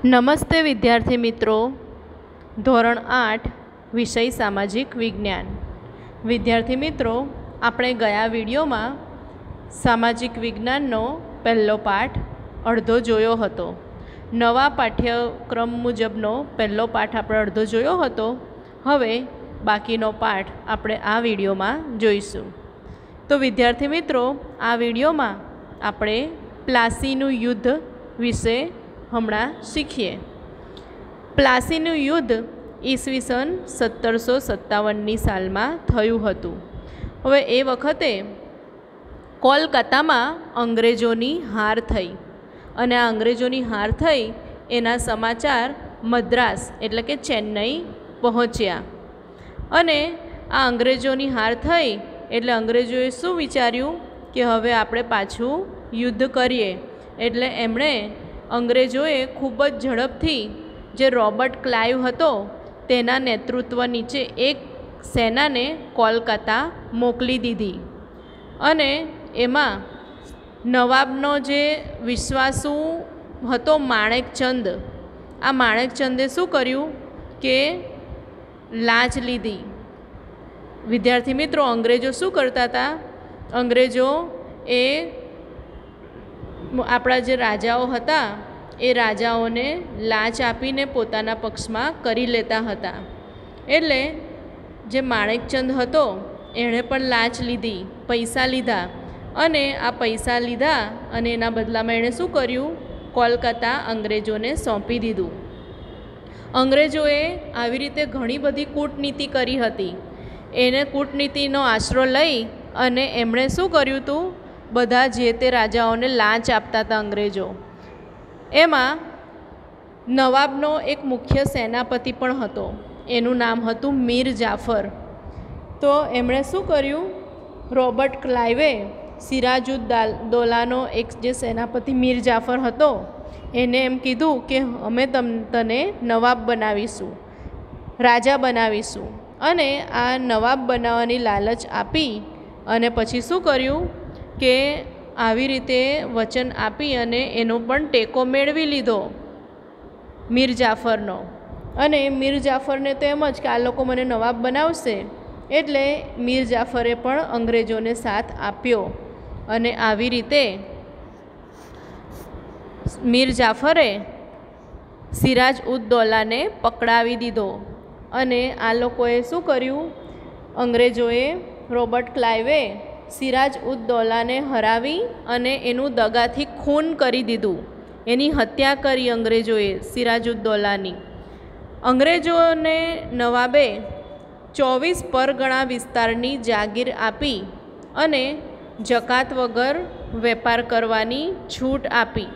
નમસ્તે વિદ્યાર્થી મિત્રો, ધોરણ 8 વિષય સામાજિક વિજ્ઞાન. વિદ્યાર્થી મિત્રો, આપણે ગયા વિડીયોમાં સામાજિક વિજ્ઞાનનો પહેલો પાઠ અડધો જોયો હતો. નવા પાઠ્યક્રમ મુજબનો પહેલો પાઠ આપણે અડધો જોયો હતો. હવે બાકીનો પાઠ આપણે આ વિડીયોમાં જોઈશું. તો વિદ્યાર્થી મિત્રો, આ વિડીયોમાં આપણે પ્લાસીનું યુદ્ધ વિશે હમણાં શીખીએ. પ્લાસીનું યુદ્ધ ઈસવીસન 1757ની સાલમાં થયું હતું. હવે એ વખતે કોલકાતામાં અંગ્રેજોની હાર થઈ અને આ અંગ્રેજોની હાર થઈ એના સમાચાર મદ્રાસ એટલે કે ચેન્નઈ પહોંચ્યા. અને આ અંગ્રેજોની હાર થઈ એટલે અંગ્રેજોએ શું વિચાર્યું કે હવે આપણે પાછું યુદ્ધ કરીએ. એટલે એમણે અંગ્રેજોએ ખૂબ જ ઝડપથી જે રોબર્ટ ક્લાઇવ હતો તેના નેતૃત્વ નીચે એક સેનાને કોલકાતા મોકલી દીધી. અને એમાં નવાબનો જે વિશ્વાસુ હતો માણેકચંદ, આ માણેકચંદે શું કર્યું કે લાંચ લીધી. વિદ્યાર્થી મિત્રો, અંગ્રેજો શું કરતા હતા? અંગ્રેજો એ આપણા જે રાજાઓ હતા એ રાજાઓને લાંચ આપીને પોતાના પક્ષમાં કરી લેતા હતા. એટલે જે માણેકચંદ હતો એણે પણ લાંચ લીધી, પૈસા લીધા. અને આ પૈસા લીધા અને એના બદલામાં એણે શું કર્યું? કોલકાતા અંગ્રેજોને સોંપી દીધું. અંગ્રેજોએ આવી રીતે ઘણી બધી કૂટનીતિ કરી હતી. એને કૂટનીતિનો આશરો લઈ અને એમણે શું કર્યું હતું? બધા જે તે રાજાઓને લાંચ આપતા હતા અંગ્રેજો. એમાં નવાબનો એક મુખ્ય સેનાપતિ પણ હતો, એનું નામ હતું મીર જાફર. તો એમણે શું કર્યું? રોબર્ટ ક્લાઇવે સિરાજુદ્દૌલાનો એક જે સેનાપતિ મીર જાફર હતો એને એમ કીધું કે અમે તને નવાબ બનાવીશું, રાજા બનાવીશું. અને આ નવાબ બનાવવાની લાલચ આપી અને પછી શું કર્યું કે આવી રીતે વચન આપી અને એનો પણ ટેકો મેળવી લીધો મીર જાફરનો. અને મીર જાફરને તો એમ જ કે આ લોકો મને નવાબ બનાવશે, એટલે મીર જાફરે પણ અંગ્રેજોને સાથ આપ્યો. અને આવી રીતે મીર જાફરે સિરાજઉદ્દૌલાને પકડાવી દીધો. અને આ લોકોએ શું કર્યું? અંગ્રેજોએ, રોબર્ટ ક્લાઇવે સિરાજઉદ્દૌલાને હરાવી અને એનું દગાથી ખૂન કરી દીધું. એની હત્યા કરી અંગ્રેજોએ સિરાજઉદ્દૌલાની. અંગ્રેજોને નવાબે 24 પરગણા વિસ્તારની જાગીર આપી અને જકાત વગર વેપાર કરવાની છૂટ આપી.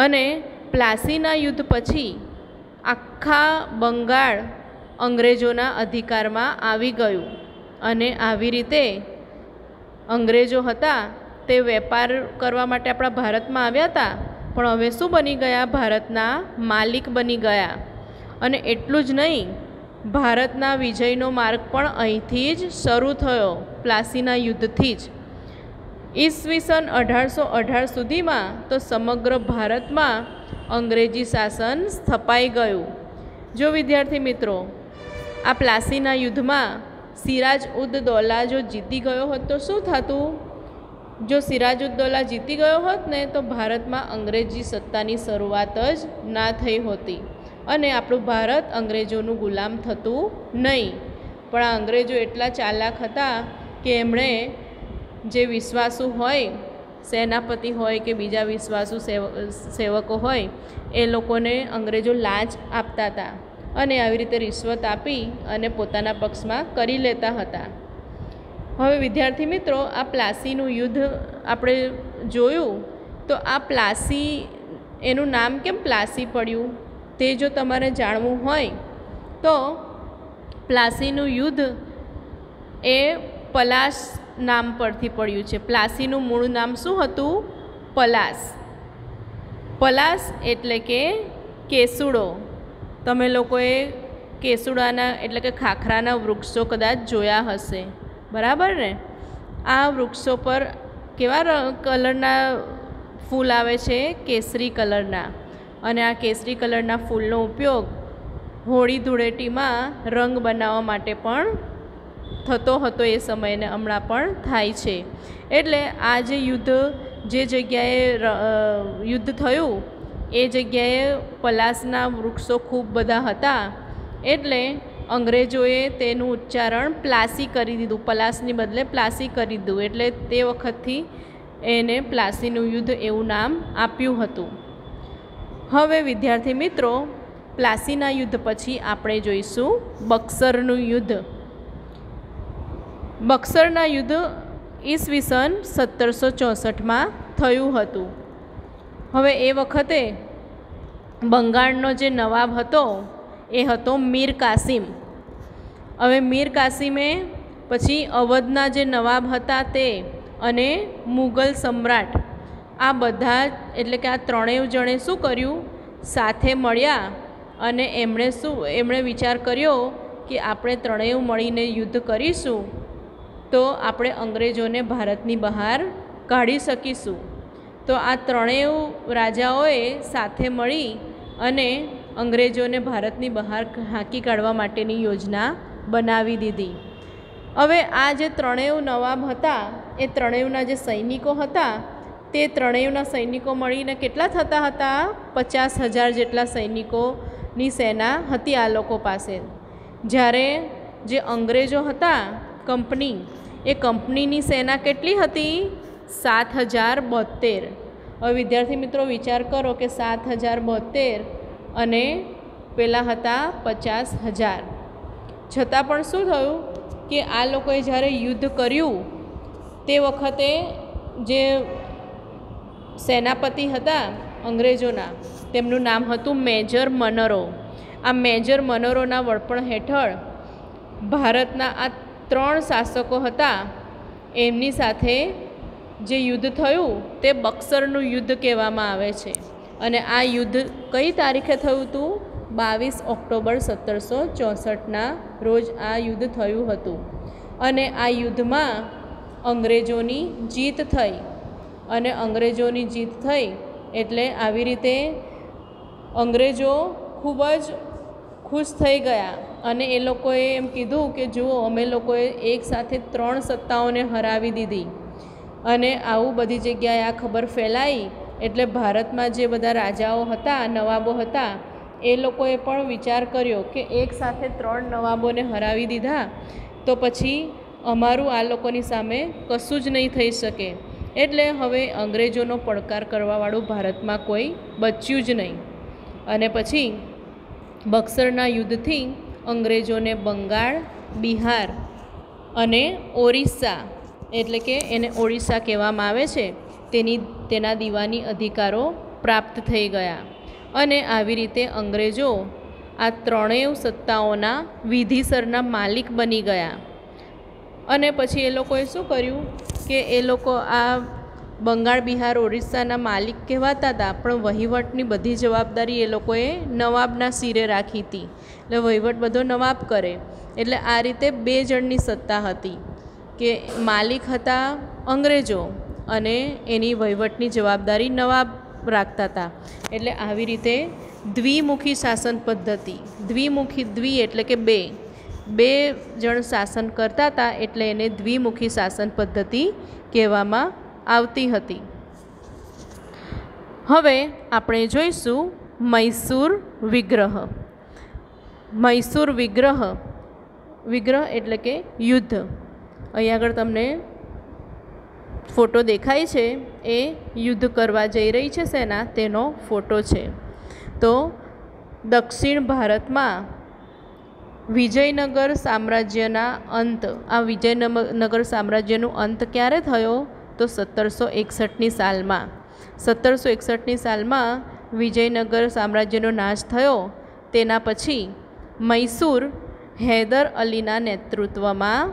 અને પ્લાસીના યુદ્ધ પછી આખા બંગાળ અંગ્રેજોના અધિકારમાં આવી ગયું. અને આવી રીતે અંગ્રેજો હતા તે વેપાર કરવા માટે આપણા ભારતમાં આવ્યા હતા, પણ હવે શું બની ગયા? ભારતના માલિક બની ગયા. અને એટલું જ નહીં, ભારતના વિજયનો માર્ગ પણ અહીંથી જ શરૂ થયો, પ્લાસીના યુદ્ધથી જ. ઈસવીસન 1818 સુધીમાં તો સમગ્ર ભારતમાં અંગ્રેજી શાસન સ્થપાઈ ગયું. જો વિદ્યાર્થી મિત્રો, આ પ્લાસીના યુદ્ધમાં સિરાજઉદ્દૌલા જો જીતી ગયો હોત તો શું થતું? જો સિરાજઉદ્દૌલા જીતી ગયો હોત ને તો ભારતમાં અંગ્રેજી સત્તાની શરૂઆત જ ના થઈ હોતી અને આપણું ભારત અંગ્રેજોનું ગુલામ થતું નહીં. પણ આ અંગ્રેજો એટલા ચાલાક હતા કે એમણે જે વિશ્વાસુ હોય, સેનાપતિ હોય કે બીજા વિશ્વાસુ સેવકો હોય, એ લોકોને અંગ્રેજો લાંચ આપતા હતા અને આવી રીતે રિશ્વત આપી અને પોતાના પક્ષમાં કરી લેતા હતા. હવે વિદ્યાર્થી મિત્રો, આ પ્લાસીનું યુદ્ધ આપણે જોયું. તો આ પ્લાસી, એનું નામ કેમ પ્લાસી પડ્યું તે જો તમારે જાણવું હોય તો પ્લાસીનું યુદ્ધ એ પલાસ નામ પરથી પડ્યું છે. પ્લાસીનું મૂળ નામ શું હતું? પલાસ. પલાસ એટલે કે કેસુડો. તમે લોકોએ કેસુડાના એટલે કે ખાખરાના વૃક્ષો કદાચ જોયા હશે, બરાબર ને? આ વૃક્ષો પર કેવા કલરના ફૂલ આવે છે? કેસરી કલરના. અને આ કેસરી કલરના ફૂલનો ઉપયોગ હોળી ધૂળેટીમાં રંગ બનાવવા માટે પણ થતો હતો એ સમયને હમણાં પણ થાય છે. એટલે આ જે જગ્યાએ યુદ્ધ થયું એ જગ્યાએ પલાસના વૃક્ષો ખૂબ બધા હતા, એટલે અંગ્રેજોએ તેનું ઉચ્ચારણ પ્લાસી કરી દીધું, પલાસની બદલે પ્લાસી કરી દીધું. એટલે તે વખતથી એને પ્લાસીનું યુદ્ધ એવું નામ આપ્યું હતું. હવે વિદ્યાર્થી મિત્રો, પ્લાસીના યુદ્ધ પછી આપણે જોઈશું બક્સરનું યુદ્ધ. બક્સરના યુદ્ધ ઈસવીસન 1764માં થયું હતું. હવે એ વખતે બંગાળનો જે નવાબ હતો એ હતો મીર કાસિમ. હવે મીર કાસિમે પછી અવધના જે નવાબ હતા તે અને મુગલ સમ્રાટ આ બધા એટલે કે આ ત્રણેય જણે શું કર્યું, સાથે મળ્યા અને એમણે વિચાર કર્યો કે આપણે ત્રણેય મળીને યુદ્ધ કરીશું તો આપણે અંગ્રેજોને ભારતની બહાર કાઢી શકીશું. તો આ ત્રણેય રાજાઓએ સાથે મળી અને અંગ્રેજોને ભારતની બહાર હાંકી કાઢવા માટેની યોજના બનાવી દીધી. હવે આ જે ત્રણેય નવાબ હતા એ ત્રણેયના જે સૈનિકો હતા તે ત્રણેયના સૈનિકો મળીને કેટલા થતા હતા? 50,000 જેટલા સૈનિકોની સેના હતી આ લોકો પાસે. જ્યારે જે અંગ્રેજો હતા કંપની, એ કંપનીની સેના કેટલી હતી? 7,072. હવે વિદ્યાર્થી મિત્રો વિચાર કરો કે 7,072 અને પેલા હતા 50,000. છતાં પણ શું થયું કે આ લોકોએ જ્યારે યુદ્ધ કર્યું તે વખતે જે સેનાપતિ હતા અંગ્રેજોના, તેમનું નામ હતું મેજર મનરો. આ મેજર મનરોના વડપણ હેઠળ ભારતના આ 3 શાસકો હતા એમની સાથે જે યુદ્ધ થયું તે બક્સરનું યુદ્ધ કહેવામાં આવે છે. અને આ યુદ્ધ કઈ તારીખે થયું હતું? 22 ઓક્ટોબર 1764ના રોજ આ યુદ્ધ થયું હતું. અને આ યુદ્ધમાં અંગ્રેજોની જીત થઈ. અને અંગ્રેજોની જીત થઈ એટલે આવી રીતે અંગ્રેજો ખૂબ જ ખુશ થઈ ગયા અને એ લોકોએ એમ કીધું કે જુઓ, અમે લોકોએ એકસાથે 3 સત્તાઓને હરાવી દીધી. અને આવું બધી જગ્યાએ આ ખબર ફેલાઈ એટલે ભારતમાં જે બધા રાજાઓ હતા, નવાબો હતા, એ લોકોએ પણ વિચાર કર્યો કે એકસાથે 3 નવાબોને હરાવી દીધા તો પછી અમારું આ લોકોની સામે કશું જ નહીં થઈ શકે. એટલે હવે અંગ્રેજોનો પડકાર કરવાવાળું ભારતમાં કોઈ બચ્યું જ નહીં. અને પછી બક્સરના યુદ્ધથી અંગ્રેજોને બંગાળ, બિહાર અને ઓરિસ્સા, એટલે કે એને ઓડિશા કહેવામાં આવે છે, તેના દીવાની અધિકારો પ્રાપ્ત થઈ ગયા. અને આવી રીતે અંગ્રેજો આ ત્રણેય સત્તાઓના વિધિસરના માલિક બની ગયા. અને પછી એ લોકોએ શું કર્યું કે એ લોકો આ બંગાળ, બિહાર, ઓરિસ્સાના માલિક કહેવાતા હતા, પણ વહીવટની બધી જવાબદારી એ લોકોએ નવાબના સિરે રાખી હતી. એટલે વહીવટ બધો નવાબ કરે. એટલે આ રીતે 2 જણની સત્તા હતી કે માલિક હતા અંગ્રેજો અને એની વહીવટની જવાબદારી નવાબ રાખતા હતા. એટલે આવી રીતે દ્વિમુખી શાસન પદ્ધતિ, દ્વિ એટલે કે 2 જણ શાસન કરતા હતા, એટલે એને દ્વિમુખી શાસન પદ્ધતિ કહેવામાં આવતી હતી. હવે આપણે જોઈશું મૈસૂર વિગ્રહ. મૈસૂર વિગ્રહ એટલે કે યુદ્ધ. અહીં આગળ તમને ફોટો દેખાય છે એ યુદ્ધ કરવા જઈ રહી છે સેના, તેનો ફોટો છે. તો દક્ષિણ ભારતમાં વિજયનગર સામ્રાજ્યના અંત, આ વિજયનગર સામ્રાજ્યનો અંત ક્યારે થયો? તો 1761ની સાલમાં. 1761ની સાલમાં વિજયનગર સામ્રાજ્યનો નાશ થયો. તેના પછી મૈસૂર હૈદર અલીના નેતૃત્વમાં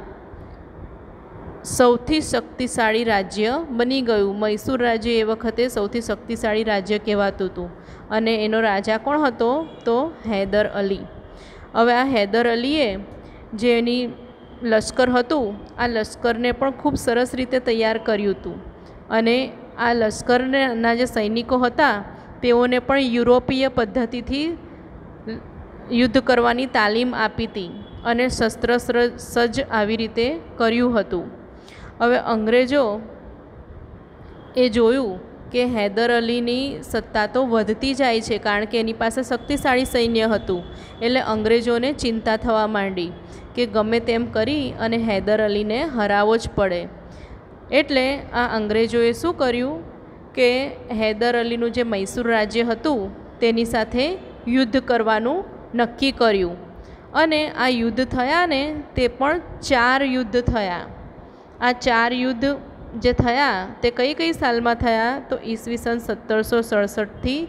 સૌથી શક્તિશાળી રાજ્ય બની ગયું. મૈસૂર રાજ્ય એ વખતે સૌથી શક્તિશાળી રાજ્ય કહેવાતું હતું. અને એનો રાજા કોણ હતો? તો હૈદર અલી. હવે આ હૈદર અલીએ જેની લશ્કર હતું, આ લશ્કરને પણ ખૂબ સરસ રીતે તૈયાર કર્યું હતું. અને આ લશ્કરના જે સૈનિકો હતા તેઓને પણ યુરોપીય પદ્ધતિથી યુદ્ધ કરવાની તાલીમ આપી હતી અને શસ્ત્ર સજ્જ આવી રીતે કર્યું હતું. હવે અંગ્રેજો એ જોયું કે હૈદર અલીની સત્તા તો વધતી જાય છે, કારણ કે એની પાસે શક્તિશાળી સૈન્ય હતું. એટલે અંગ્રેજોને ચિંતા થવા માંડી કે ગમે તેમ કરી અને હૈદર અલીને હરાવવો જ પડે. એટલે આ અંગ્રેજોએ શું કર્યું કે હૈદર અલીનું જે મૈસૂર રાજ્ય હતું તેની સાથે યુદ્ધ કરવાનું નક્કી કર્યું. અને આ યુદ્ધ થયા ને તે પણ 4 યુદ્ધ થયા. આ 4 યુદ્ધ જે થયા તે કઈ કઈ સાલમાં થયા તો ઈસવીસન 1767થી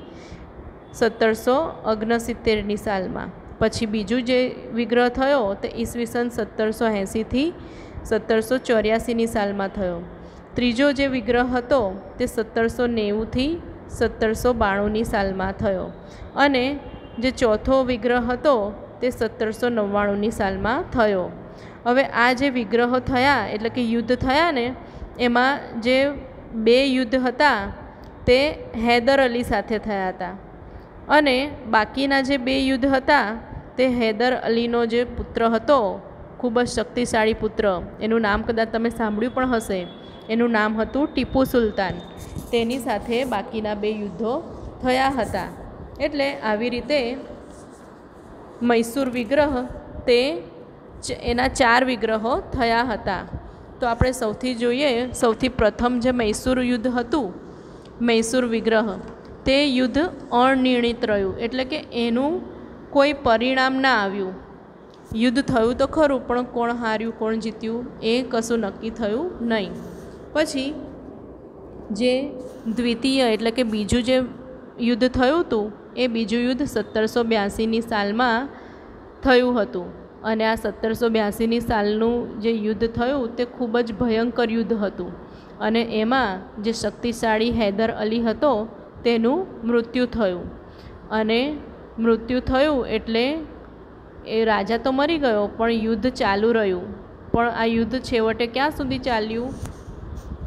1769ની સાલમાં. પછી બીજું જે વિગ્રહ થયો તે ઈસવીસન 1780થી 1784ની સાલમાં થયો. ત્રીજો જે વિગ્રહ હતો તે 1790થી 1792ની સાલમાં થયો. અને જે ચોથો વિગ્રહ હતો તે 1799ની સાલમાં થયો. હવે આ જે વિગ્રહો થયા એટલે કે યુદ્ધ થયા ને એમાં જે 2 યુદ્ધ હતા તે હૈદર અલી સાથે થયા હતા. અને બાકીના જે 2 યુદ્ધ હતા તે હૈદર અલીનો જે પુત્ર હતો, ખૂબ જ શક્તિશાળી પુત્ર, એનું નામ કદાચ તમે સાંભળ્યું પણ હશે, એનું નામ હતું ટીપુ સુલતાન. તેની સાથે બાકીના 2 યુદ્ધો થયા હતા. એટલે આવી રીતે મૈસૂર વિગ્રહ તે એના 4 વિગ્રહો થયા હતા. તો આપણે સૌથી પ્રથમ જે મૈસૂર યુદ્ધ હતું, મૈસૂર વિગ્રહ, તે યુદ્ધ અનિર્ણિત રહ્યું. એટલે કે એનું કોઈ પરિણામ ના આવ્યું. યુદ્ધ થયું તો ખરું, પણ કોણ હાર્યું કોણ જીત્યું એ કશું નક્કી થયું નહીં. પછી જે દ્વિતીય એટલે કે બીજું જે યુદ્ધ થયું હતું એ બીજું યુદ્ધ 1782ની સાલમાં થયું હતું. અને આ 1782ની સાલનું જે યુદ્ધ થયું તે ખૂબ જ ભયંકર યુદ્ધ હતું. અને એમાં જે શક્તિશાળી હૈદર અલી હતો તેનું મૃત્યુ થયું. અને મૃત્યુ થયું એટલે એ રાજા તો મરી ગયો, પણ યુદ્ધ ચાલુ રહ્યું. પણ આ યુદ્ધ છેવટે ક્યાં સુધી ચાલ્યું?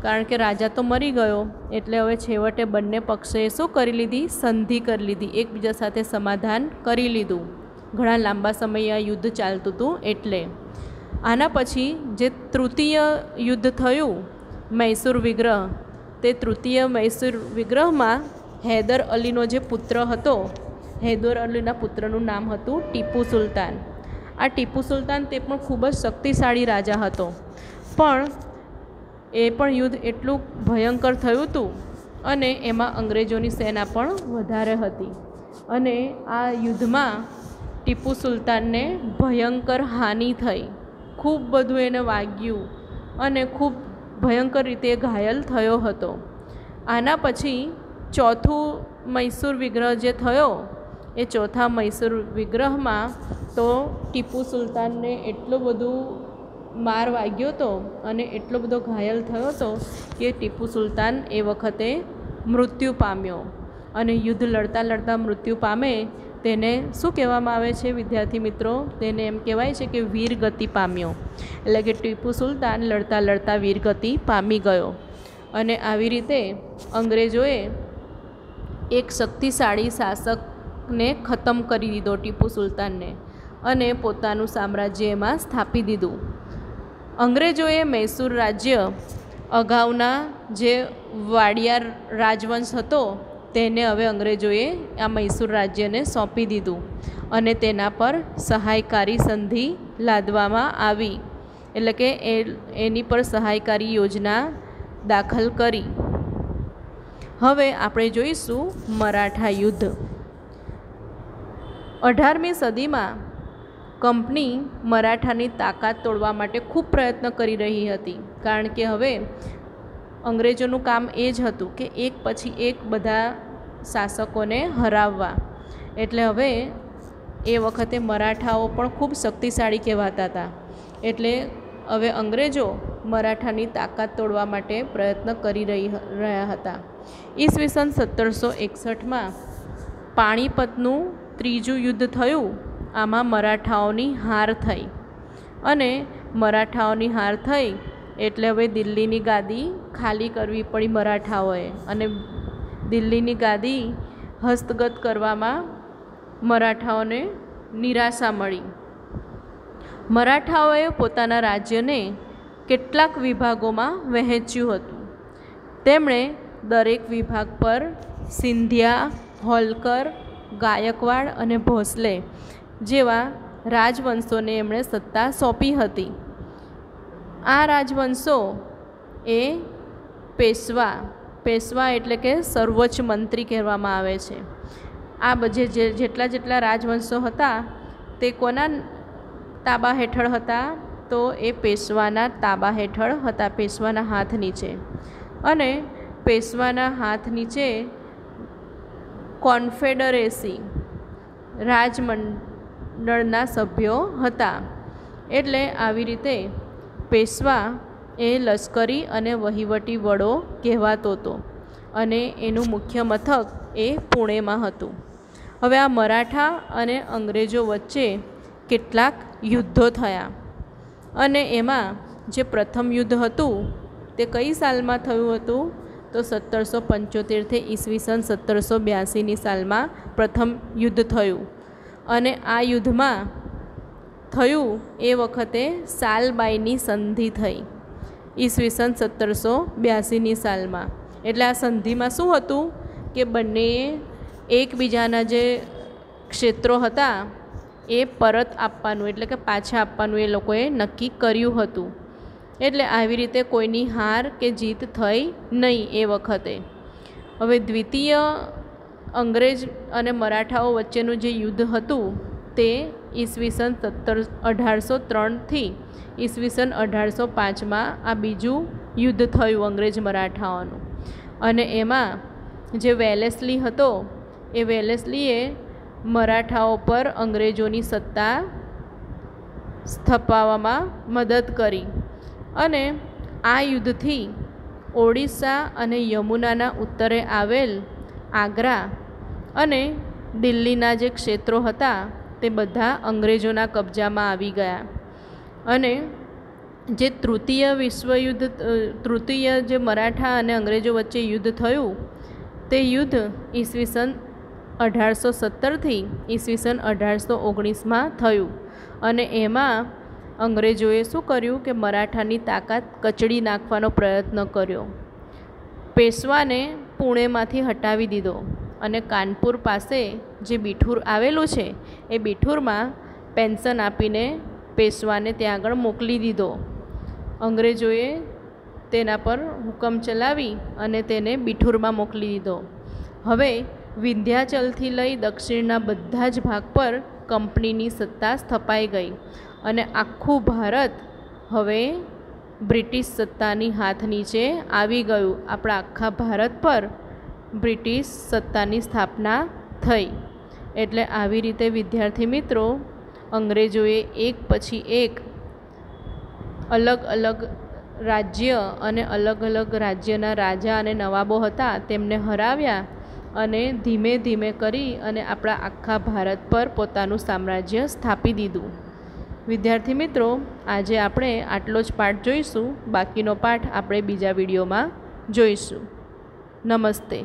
કારણ કે રાજા તો મરી ગયો એટલે હવે છેવટે બંને પક્ષે શું કરી લીધી? સંધિ કરી લીધી, એકબીજા સાથે સમાધાન કરી લીધું. ઘણા લાંબા સમય આ યુદ્ધ ચાલતું હતું. એટલે આના પછી જે તૃતીય યુદ્ધ થયું મૈસૂર વિગ્રહ, તે તૃતીય મૈસૂર વિગ્રહમાં હૈદર અલીનો જે પુત્ર હતો, હૈદર અલીના પુત્રનું નામ હતું ટીપુ સુલતાન. આ ટીપુ સુલતાન તે પણ ખૂબ જ શક્તિશાળી રાજા હતો. પણ એ પણ યુદ્ધ એટલું ભયંકર થયું હતું અને એમાં અંગ્રેજોની સેના પણ વધારે હતી. અને આ યુદ્ધમાં ટીપુ સુલતાનને ભયંકર હાનિ થઈ, ખૂબ બધું એને વાગ્યું અને ખૂબ ભયંકર રીતે ઘાયલ થયો હતો. આના પછી ચોથું મૈસૂર વિગ્રહ જે થયો, એ ચોથા મૈસૂર વિગ્રહમાં તો ટીપુ સુલતાનને એટલો બધું માર વાગ્યો હતો અને એટલો બધો ઘાયલ થયો હતો કે ટીપુ સુલતાન એ વખતે મૃત્યુ પામ્યો. અને યુદ્ધ લડતા લડતા મૃત્યુ પામે તેને શું કહેવામાં આવે છે વિદ્યાર્થી મિત્રો? તેને એમ કહેવાય છે કે વીરગતિ પામ્યો. એટલે કે ટીપુ સુલતાન લડતા લડતા વીરગતિ પામી ગયો. અને આવી રીતે અંગ્રેજોએ એક શક્તિશાળી શાસકને ખતમ કરી દીધો, ટીપુ સુલતાનને, અને પોતાનું સામ્રાજ્ય એમાં સ્થાપી દીધું. અંગ્રેજોએ મૈસૂર રાજ્ય અગાઉના જે વાડિયાર રાજવંશ હતો તેને હવે અંગ્રેજોએ આ મૈસૂર રાજ્યને સોંપી દીધું અને તેના પર સહાયકારી સંધિ લાદવામાં આવી. એટલે કે એની પર સહાયકારી યોજના દાખલ કરી. હવે આપણે જોઈશું મરાઠા યુદ્ધ. 18મી સદીમાં કંપની મરાઠાની તાકાત તોડવા માટે ખૂબ પ્રયત્ન કરી રહી હતી. કારણ કે હવે અંગ્રેજોનું કામ એ જ હતું કે એક પછી એક બધા શાસકોને હરાવવા. એટલે હવે એ વખતે મરાઠાઓ પણ ખૂબ શક્તિશાળી કહેવાતા હતા. એટલે હવે અંગ્રેજો મરાઠાની તાકાત તોડવા માટે પ્રયત્ન કરી રહ્યા હતા. ઈસવીસન 1761માં પાણીપતનું ત્રીજું યુદ્ધ થયું. આમાં મરાઠાઓની હાર થઈ અને મરાઠાઓની હાર થઈ એટલે હવે દિલ્હીની ગાદી ખાલી કરવી પડી મરાઠાઓએ. અને દિલ્હીની ગાદી હસ્તગત કરવામાં મરાઠાઓને નિરાશા મળી. મરાઠાઓએ પોતાના રાજ્યને કેટલાક વિભાગોમાં વહેંચ્યું હતું. તેમણે દરેક વિભાગ પર સિંધિયા, હોલકર, ગાયકવાડ અને ભોસલે જેવા રાજવંશોને એમણે સત્તા સોંપી હતી. આ રાજવંશો એ પેશવા એટલે કે સર્વોચ્ચ મંત્રી કહેવામાં આવે છે. આ જેટલા રાજવંશો હતા તે કોના તાબા હેઠળ હતા? તો એ પેશવાના તાબા હેઠળ હતા, પેશવાના હાથ નીચે. અને પેશવાના હાથ નીચે કોન્ફેડરેસી રાજમંડળના સભ્યો હતા. એટલે આવી રીતે પેશવા એ લશ્કરી અને વહીવટી વડો કહેવાતો હતો અને એનું મુખ્ય મથક એ પુણેમાં હતું. હવે આ મરાઠા અને અંગ્રેજો વચ્ચે કેટલાક યુદ્ધો થયા અને એમાં જે પ્રથમ યુદ્ધ હતું તે કઈ સાલમાં થયું હતું? તો 1775 ઈસવીસન 1782ની સાલમાં પ્રથમ યુદ્ધ થયું. અને આ યુદ્ધમાં થયું એ વખતે સાલબાઈની સંધિ થઈ ઈસવીસન 1782ની સાલમાં. એટલે આ સંધિમાં શું હતું કે બંનેએ એકબીજાના જે ક્ષેત્રો હતા એ પરત આપવાનું એટલે કે પાછા આપવાનું એ લોકોએ નક્કી કર્યું હતું. એટલે આવી રીતે કોઈની હાર કે જીત થઈ નહીં એ વખતે. હવે દ્વિતીય અંગ્રેજ અને મરાઠાઓ વચ્ચેનું જે યુદ્ધ હતું તે ઈસવીસન 1803થી ઈસવીસન 1805માં આ બીજું યુદ્ધ થયું અંગ્રેજ મરાઠાઓનું. અને એમાં જે વેલેસ્લી હતો એ વેલેસ્લીએ મરાઠાઓ પર અંગ્રેજોની સત્તા સ્થપાવવામાં મદદ કરી. અને આ યુદ્ધથી ઓડિશા અને યમુનાના ઉત્તરે આવેલ આગ્રા અને દિલ્હીના જે ક્ષેત્રો હતા તે બધા અંગ્રેજોના કબજામાં આવી ગયા. અને જે તૃતીય જે મરાઠા અને અંગ્રેજો વચ્ચે યુદ્ધ થયું તે યુદ્ધ ઈસવીસન 1817થી ઈસવીસન 1819માં થયું. અને એમાં અંગ્રેજોએ શું કર્યું કે મરાઠાની તાકાત કચડી નાખવાનો પ્રયત્ન કર્યો. પેશવાને પુણેમાંથી હટાવી દીધો અને કાનપુર પાસે જે બિઠુર આવેલું છે એ બિઠુરમાં પેન્શન આપીને પેશવાને ત્યાં આગળ મોકલી દીધો. અંગ્રેજોએ તેના પર હુકમ ચલાવી અને તેને બિઠુરમાં મોકલી દીધો. હવે વિંધ્યાચલથી લઈ દક્ષિણના બધા જ ભાગ પર કંપનીની સત્તા સ્થપાઈ ગઈ અને આખું ભારત હવે બ્રિટિશ સત્તાની હાથ નીચે આવી ગયું. આપણા આખા ભારત પર બ્રિટિશ સત્તાની સ્થાપના થઈ. એટલે આવી રીતે વિદ્યાર્થી મિત્રો અંગ્રેજોએ એક પછી એક અલગ અલગ રાજ્ય અને અલગ અલગ રાજ્યના રાજા અને નવાબો હતા તેમને હરાવ્યા અને ધીમે ધીમે કરી અને આપણા આખા ભારત પર પોતાનું સામ્રાજ્ય સ્થાપી દીધું. વિદ્યાર્થી મિત્રો આજે આપણે આટલો જ પાઠ જોઈશું. બાકીનો પાઠ આપણે બીજા વિડીયોમાં જોઈશું. નમસ્તે.